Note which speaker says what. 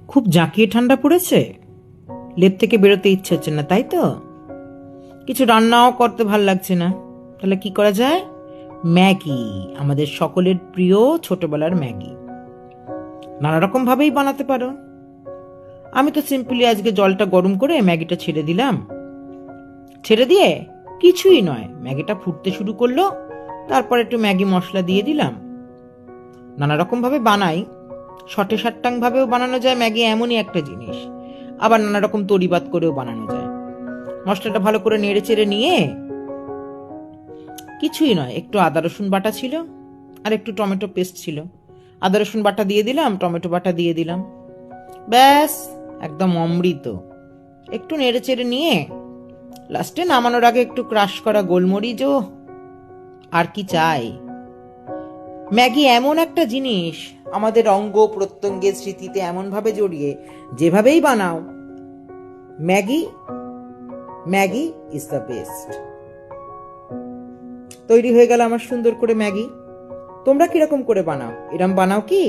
Speaker 1: খুব জাঁকিয়ে ঠান্ডা পড়েছে, লেপ থেকে বেরোতে ইচ্ছে হচ্ছে না, তাই তো? কিছু রান্নাও করতে ভাল লাগছে না। তাহলে কি করা যায়? ম্যাগি, আমাদের সকলের প্রিয় ছোটবেলার ম্যাগি। নানা রকম ভাবেই বানাতে পারো। আমি তো সিম্পলি আজকে জলটা গরম করে ম্যাগিটা ছেড়ে দিলাম। ছেড়ে দিয়ে কিছুই নয়, ম্যাগিটা ফুটতে শুরু করলো, তারপর একটু ম্যাগি মশলা দিয়ে দিলাম। নানা রকম ভাবে বানাই, শটে সাট্টাং ভাবেও বানানো যায় ম্যাগি, এমনই একটা জিনিস। আবার নানা রকম তরিবাদ করেও বানানো যায়। মশলাটা ভালো করে নেড়ে চেড়ে নিয়ে, কিছুই নয়, একটু আদা রসুন বাটা ছিল আর একটু টমেটো পেস্ট ছিল, আদা রসুন বাটা দিয়ে দিলাম, টমেটো বাটা দিয়ে দিলাম, ব্যাস একদম অমৃত। একটু নেড়ে চেড়ে নিয়ে লাস্টে নামানোর আগে একটু ক্রাশ করা গোলমরিচও, আর কি চাই? ম্যাগি এমন একটা জিনিস, আমাদের অঙ্গ প্রত্যঙ্গের স্মৃতিতে এমন ভাবে জড়িয়ে, যেভাবেই বানাও Maggi, Maggi is the best. তৈরি হয়ে গেল আমার সুন্দর করে ম্যাগি। তোমরা কিরকম করে বানাও? এরম বানাও কি?